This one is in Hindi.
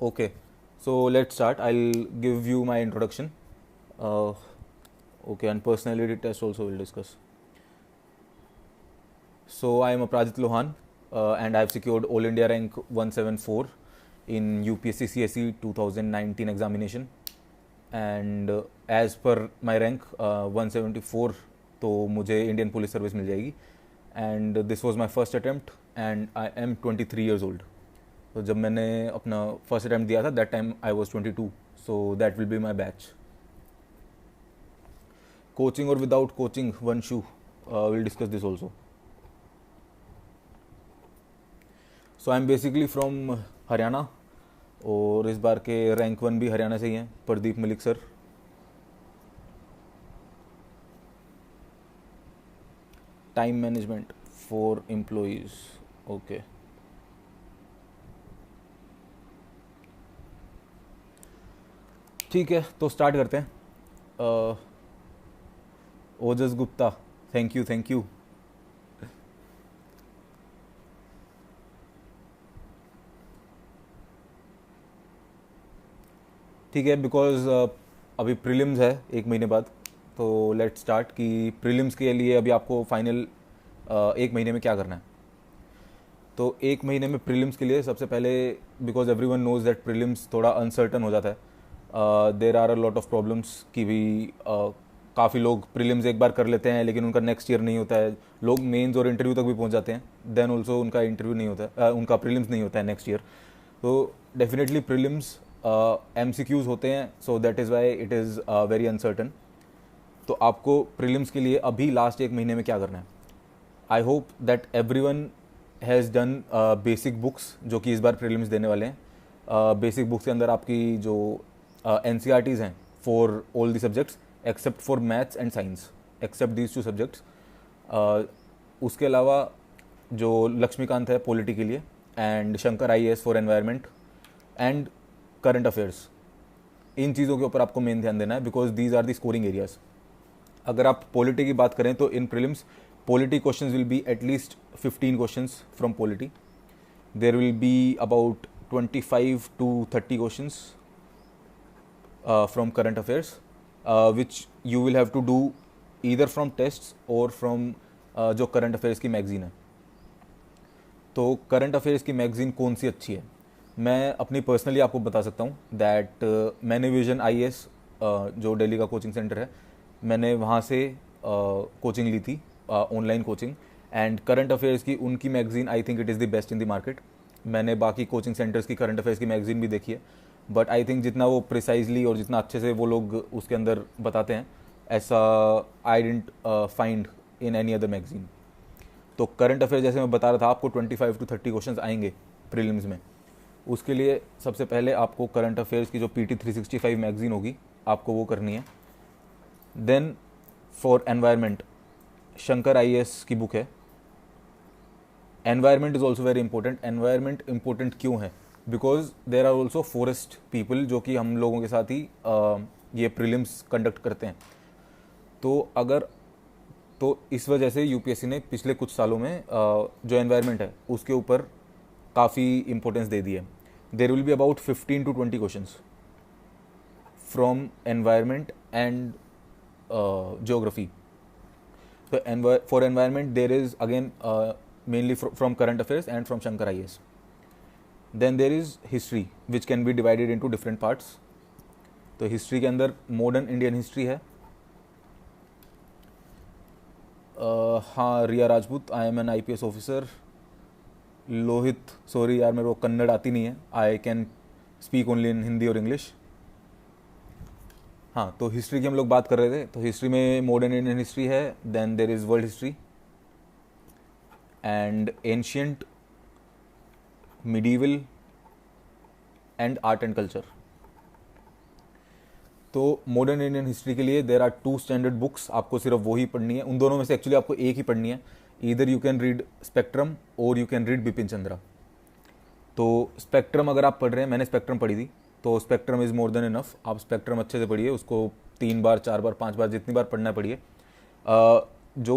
Okay, so let's start. I'll give you my introduction. Uh, okay, and personality test also we'll discuss. So I am Aprajit Lohan, and I've secured All India rank 174 in UPSC CSE 2019 examination. And as per my rank 174, तो मुझे इंडियन पुलिस सर्विस मिल जाएगी. And this was my first attempt and I am 23 years old. तो जब मैंने अपना फर्स्ट अटैम्प्ट दिया था that time I was 22, so that will be my batch. Coaching और without coaching one shoe, will discuss this also. So I am basically from Haryana और इस बार के रैंक 1 भी हरियाणा से ही हैं, Pradeep Malik sir. Time management for employees. Okay, ठीक है, तो स्टार्ट करते हैं. Ojas Gupta, thank you thank you. ठीक है, बिकॉज अभी प्रीलिम्स है एक महीने बाद, तो लेट स्टार्ट कि प्रीलिम्स के लिए अभी आपको फाइनल एक महीने में क्या करना है. तो एक महीने में प्रीलिम्स के लिए सबसे पहले, because everyone knows that prelims थोड़ा अनसर्टन हो जाता है. There are a lot of problems कि भी काफ़ी लोग प्रीलिम्स एक बार कर लेते हैं लेकिन उनका नेक्स्ट ईयर नहीं होता है. लोग मेंस और इंटरव्यू तक भी पहुंच जाते हैं, देन ऑल्सो उनका इंटरव्यू नहीं होता है, उनका प्रीलिम्स नहीं होता है नेक्स्ट ईयर. तो डेफिनेटली प्रीलिम्स MCQs होते हैं, so that is why it is very uncertain. तो आपको प्रीलिम्स के लिए अभी लास्ट एक महीने में क्या करना है. I hope that every one has done basic books जो कि इस बार प्रीलिम्स देने वाले हैं. बेसिक बुक्स के अंदर आपकी जो NCERTs हैं for all the subjects except for maths and science, except these 2 subjects. उसके अलावा जो लक्ष्मीकांत है पॉलिटी के लिए, and Shankar IAS for environment and current affairs, इन चीज़ों के ऊपर आपको मेन ध्यान देना है because these are the scoring areas. अगर आप पॉलिटी की बात करें तो इन prelims polity questions will be at least 15 questions from polity. There will be about 25 to 30 questions from current affairs which you will have to do either from tests और फ्रॉम जो करंट अफेयर्स की मैगजीन है. तो करंट अफेयर्स की मैगजीन कौन सी अच्छी है, मैं अपनी पर्सनली आपको बता सकता हूँ दैट मैंने विजन IAS जो दिल्ली का कोचिंग सेंटर है, मैंने वहाँ से कोचिंग ली थी, online coaching. And current affairs की उनकी magazine I think it is the best in the market. मैंने बाकी कोचिंग सेंटर्स की करंट अफेयर्स की मैगजीन भी देखी है, बट आई थिंक जितना वो प्रिसाइजली और जितना अच्छे से वो लोग उसके अंदर बताते हैं, ऐसा I didn't find in any other magazine. तो करंट अफेयर जैसे मैं बता रहा था आपको 25 to 30 क्वेश्चंस आएंगे प्रीलिम्स में. उसके लिए सबसे पहले आपको करंट अफेयर्स की जो PT 365 मैगजीन होगी आपको वो करनी है. Then for environment Shankar IAS की बुक है. Environment is also very important. Environment important क्यों है, because there are also forest people जो कि हम लोगों के साथ ही ये प्रीलिम्स कंडक्ट करते हैं. तो इस वजह से UPSC ने पिछले कुछ सालों में जो एनवायरनमेंट है उसके ऊपर काफ़ी इंपॉर्टेंस दे दी है. There will be about 15 to 20 questions from environment and geography. तो for environment there is again mainly from current affairs and from Shankar IAS. Then there is history which can be divided into different parts. तो हिस्ट्री के अंदर मॉडर्न इंडियन हिस्ट्री है. हाँ, Riya Rajput, I am an IPS officer. Lohit, sorry यार मेरे को कन्नड़ आती नहीं है, I can speak only in Hindi और इंग्लिश. हाँ, तो हिस्ट्री की हम लोग बात कर रहे थे. तो हिस्ट्री में मॉडर्न इंडियन हिस्ट्री है, then there is world history and ancient, medieval and art and culture. तो मॉडर्न इंडियन हिस्ट्री के लिए देर आर 2 स्टैंडर्ड बुक्स, आपको सिर्फ वो ही पढ़नी है. उन दोनों में से एक्चुअली आपको एक ही पढ़नी है. Either you can read spectrum और you can read Bipin Chandra. तो स्पेक्ट्रम अगर आप पढ़ रहे हैं, मैंने स्पेक्ट्रम पढ़ी थी, तो spectrum is more than enough. आप स्पेक्ट्रम अच्छे से पढ़िए, उसको 3 बार 4 बार 5 बार जितनी बार पढ़ना पढ़िए. जो